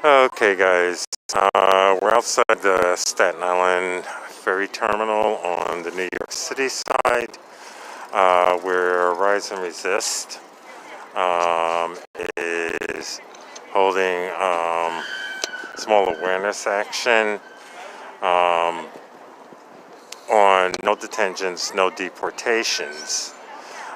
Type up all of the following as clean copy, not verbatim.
Okay, guys, we're outside the Staten Island Ferry Terminal on the New York City side, where Rise and Resist is holding small awareness action on no detentions, no deportations.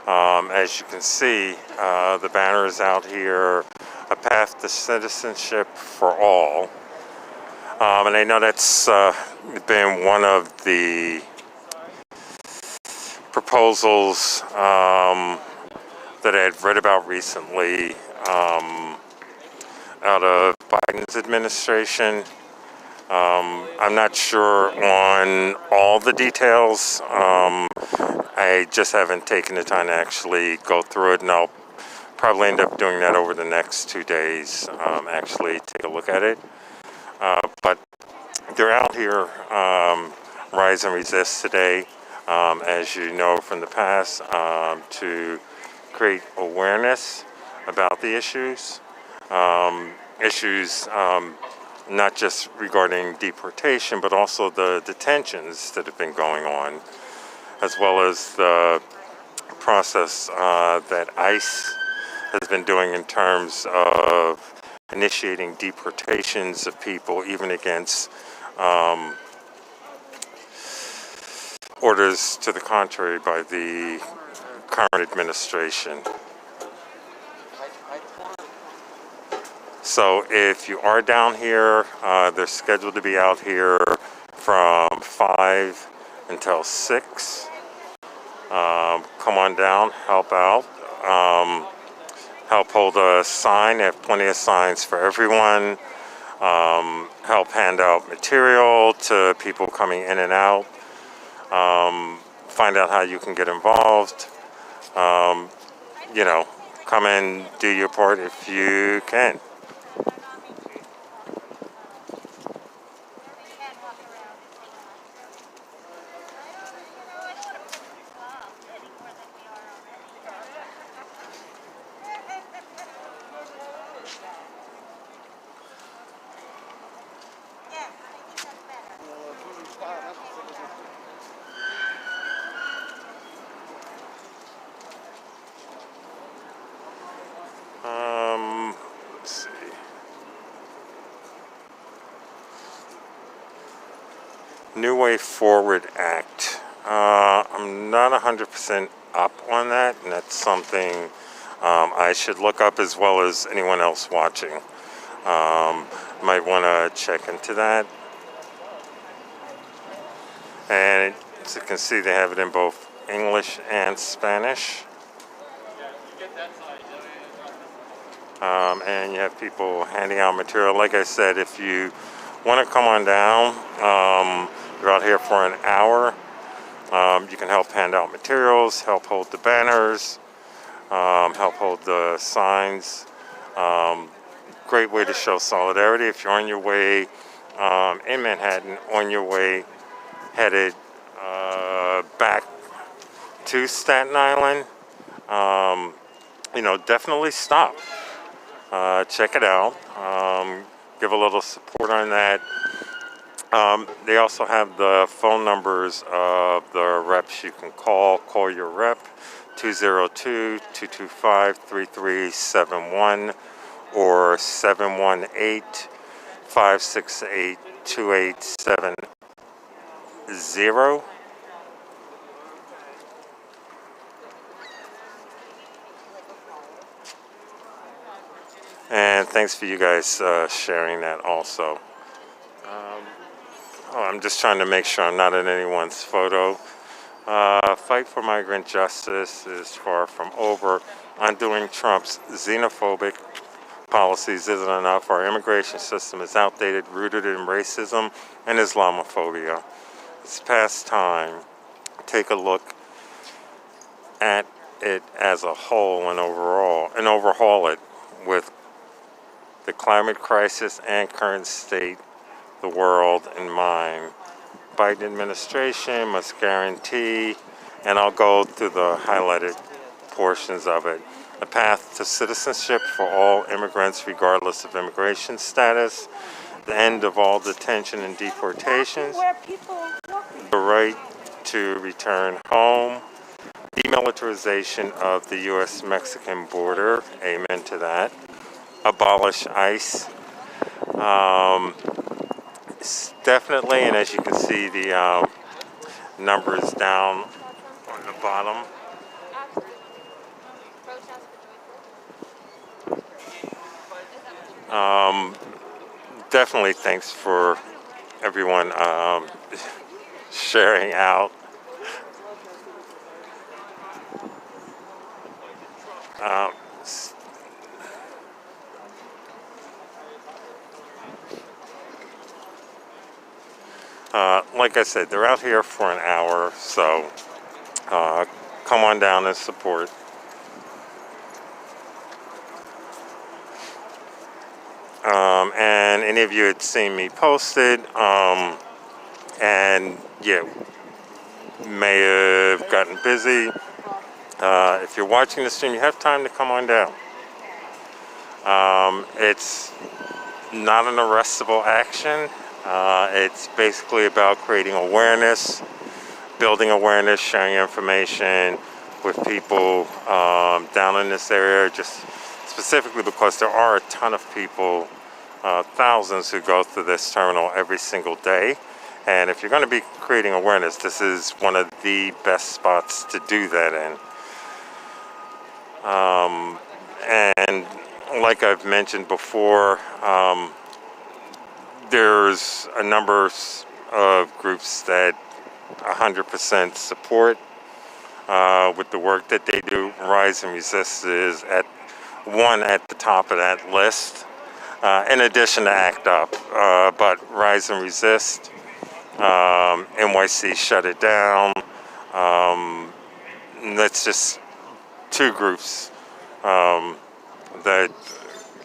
As you can see, the banner is out here, a path to citizenship for all. And I know that's been one of the proposals that I had read about recently out of Biden's administration. I'm not sure on all the details. I just haven't taken the time to actually go through it, and I'll probably end up doing that over the next 2 days, actually take a look at it. But they're out here, Rise and Resist today, as you know from the past, to create awareness about the issues. Issues not just regarding deportation, but also the detentions that have been going on, as well as the process that ICE has been doing in terms of initiating deportations of people, even against orders to the contrary by the current administration. So if you are down here, they're scheduled to be out here from 5 until 6. Come on down, help out. Help hold a sign. They have plenty of signs for everyone. Help hand out material to people coming in and out. Find out how you can get involved. Come and do your part if you can. Let's see. New Way Forward Act. I'm not 100% up on that, and that's something I should look up, as well as anyone else watching. Might want to check into that. And as you can see, they have it in both English and Spanish. And you have people handing out material. Like I said, if you want to come on down, you're out here for an hour. You can help hand out materials, help hold the banners, help hold the signs. Great way to show solidarity if you're on your way in Manhattan, on your way headed back to Staten Island. Definitely stop. Check it out. Give a little support on that. They also have the phone numbers of the reps you can call. Call your rep, 202-225-3371 or 718-568-2870. And thanks for you guys sharing that also. I'm just trying to make sure I'm not in anyone's photo. Fight for migrant justice is far from over. Undoing Trump's xenophobic policies isn't enough. Our immigration system is outdated, rooted in racism and Islamophobia. It's past time. Take a look at it as a whole and overhaul it with the climate crisis and current state the world in mind. Biden administration must guarantee, and I'll go through the highlighted portions of it, a path to citizenship for all immigrants regardless of immigration status, the end of all detention and deportations, the right to return home, demilitarization of the U.S.-Mexican border, amen to that, abolish ICE. Definitely, and as you can see, the numbers down on the bottom. Definitely thanks for everyone sharing out. Like I said, they're out here for an hour, so come on down and support. And any of you had seen me posted, and yeah, may have gotten busy. If you're watching the stream, you have time to come on down. It's not an arrestable action. It's basically about creating awareness, building awareness, sharing information with people down in this area, just specifically because there are a ton of people, thousands who go through this terminal every single day. And if you're going to be creating awareness, this is one of the best spots to do that in. And like I've mentioned before, there's a number of groups that 100% support with the work that they do. Rise and Resist is at the top of that list, in addition to ACT UP. But Rise and Resist, NYC Shut It Down, that's just two groups that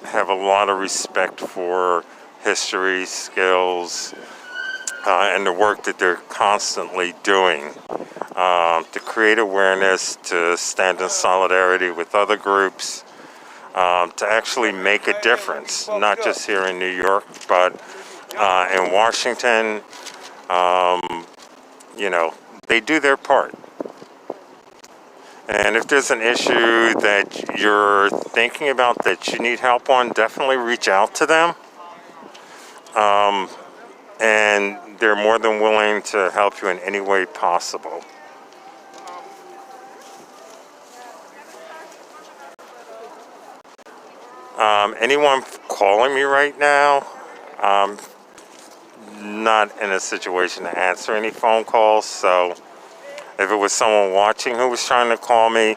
have a lot of respect for history, skills, and the work that they're constantly doing to create awareness, to stand in solidarity with other groups, to actually make a difference, not just here in New York, but in Washington. You know, they do their part. And if there's an issue that you're thinking about that you need help on, definitely reach out to them. And they're more than willing to help you in any way possible. Anyone calling me right now, I'm not in a situation to answer any phone calls, so if it was someone watching who was trying to call me,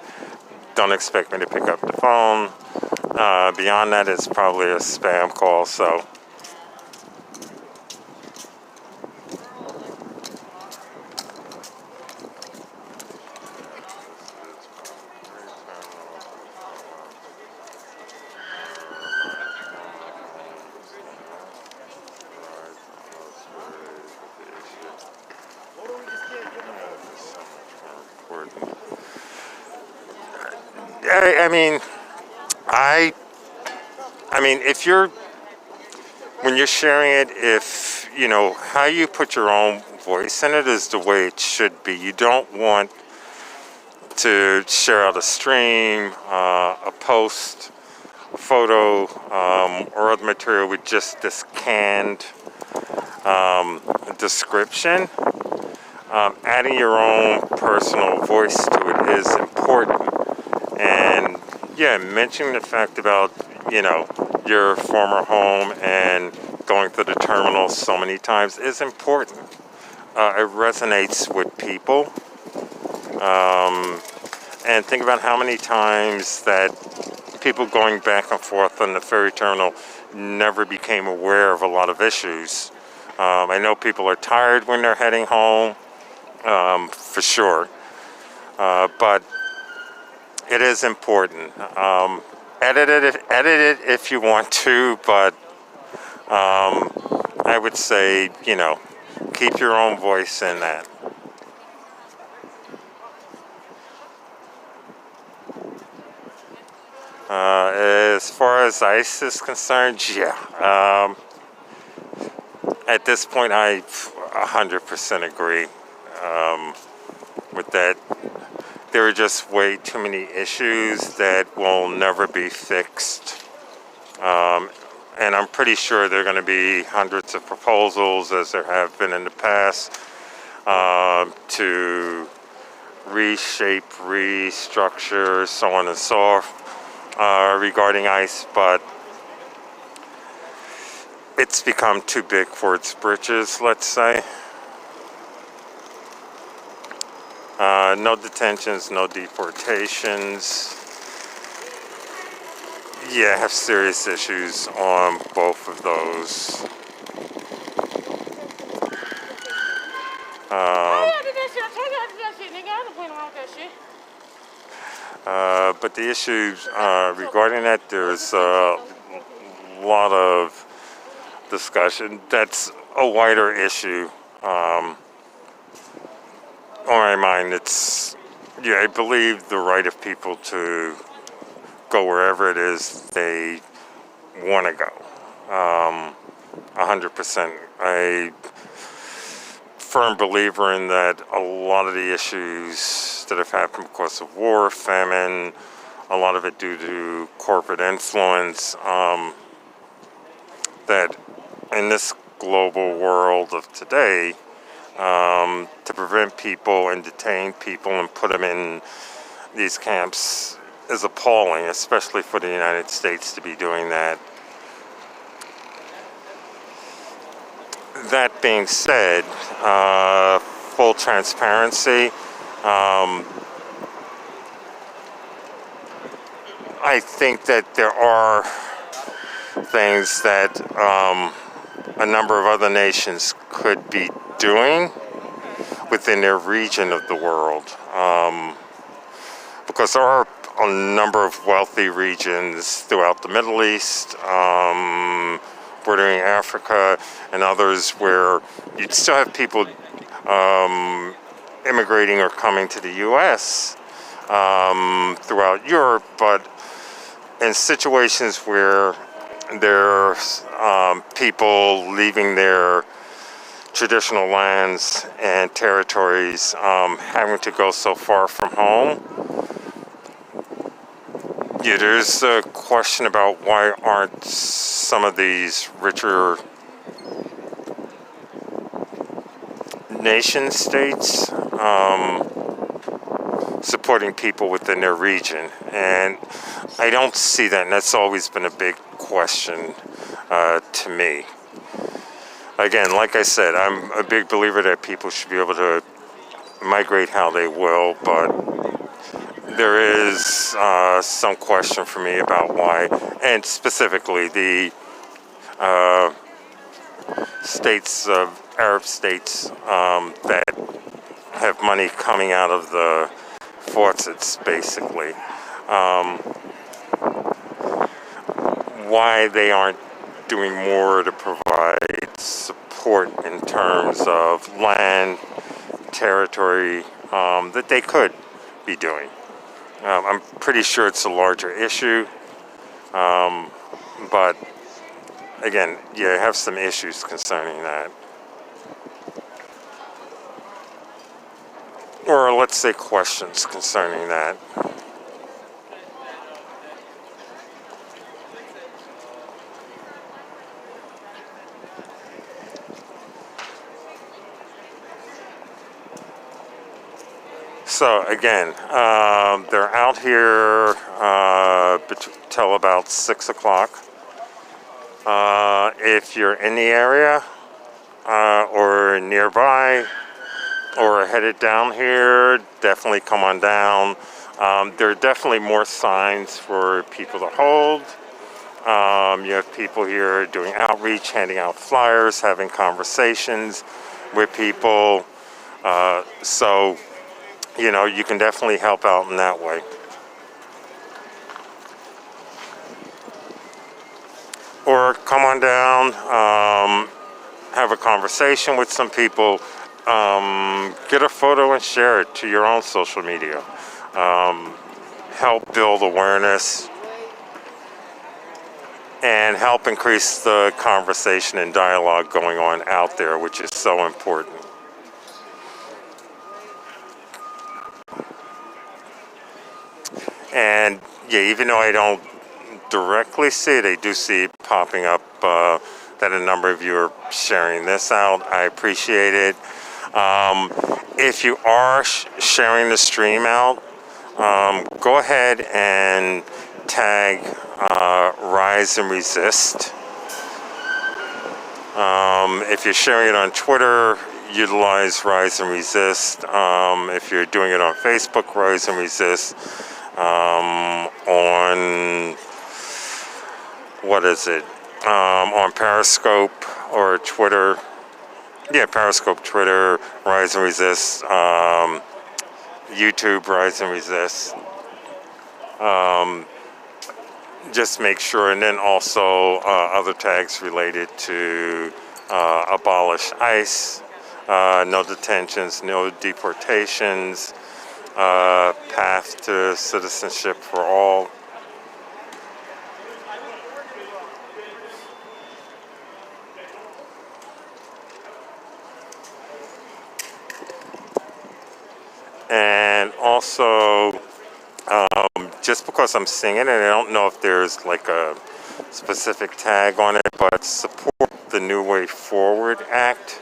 don't expect me to pick up the phone. Beyond that, it's probably a spam call, so. I mean, if when you're sharing it, if, you know, how you put your own voice in it is the way it should be. You don't want to share out a stream, a post, a photo, or other material with just this canned description. Adding your own personal voice to it is important. And yeah, mentioning the fact about, you know, your former home and going through the terminal so many times is important. It resonates with people. And think about how many times that people going back and forth on the ferry terminal never became aware of a lot of issues. I know people are tired when they're heading home, for sure. But it is important. Edit it if you want to, but I would say, you know, keep your own voice in that. As far as ICE is concerned, yeah. At this point, I 100% agree with that. There are just way too many issues that will never be fixed. And I'm pretty sure there are going to be hundreds of proposals, as there have been in the past, to reshape, restructure, so on and so forth, regarding ICE, but it's become too big for its britches, let's say. No detentions, no deportations. Yeah, I have serious issues on both of those. But the issues regarding that, there's a lot of discussion. That's a wider issue. On my mind, it's, yeah, I believe the right of people to go wherever it is they want to go. 100%. I firm believer in that a lot of the issues that have happened because of war, famine, a lot of it due to corporate influence, that in this global world of today, to prevent people and detain people and put them in these camps is appalling, especially for the United States to be doing that. That being said, full transparency, I think that there are things that a number of other nations could be doing within their region of the world, because there are a number of wealthy regions throughout the Middle East, bordering Africa, and others where you'd still have people immigrating or coming to the U.S. Throughout Europe, but in situations where there's people leaving their traditional lands and territories, having to go so far from home. Yeah, there's a question about why aren't some of these richer nation states supporting people within their region, and I don't see that, and that's always been a big question to me. Again, like I said, I'm a big believer that people should be able to migrate how they will, but there is some question for me about why, and specifically the states of Arab states that have money coming out of the faucets, basically. Why they aren't doing more to provide support in terms of land, territory, that they could be doing. I'm pretty sure it's a larger issue, but again, yeah, I have some issues concerning that. Or let's say questions concerning that. So again, they're out here till about 6 o'clock. If you're in the area or nearby or headed down here, definitely come on down. There are definitely more signs for people to hold. You have people here doing outreach, handing out flyers, having conversations with people. So, you know, you can definitely help out in that way. Or come on down, have a conversation with some people, get a photo and share it to your own social media. Help build awareness and help increase the conversation and dialogue going on out there, which is so important. And yeah, even though I don't directly see it, I do see it popping up that a number of you are sharing this out. I appreciate it. If you are sharing the stream out, go ahead and tag Rise and Resist. If you're sharing it on Twitter, utilize Rise and Resist. If you're doing it on Facebook, Rise and Resist. On what is it? On Periscope or Twitter. Yeah, Periscope, Twitter, Rise and Resist. YouTube, Rise and Resist. Just make sure, and then also other tags related to abolish ICE, no detentions, no deportations, path to citizenship for all. And also, just because I'm seeing it, and I don't know if there's like a specific tag on it, but support the New Way Forward Act.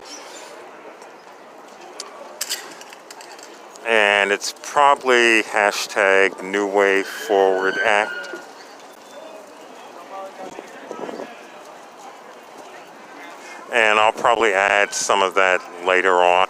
And it's probably hashtag New Way Forward Act. And I'll probably add some of that later on.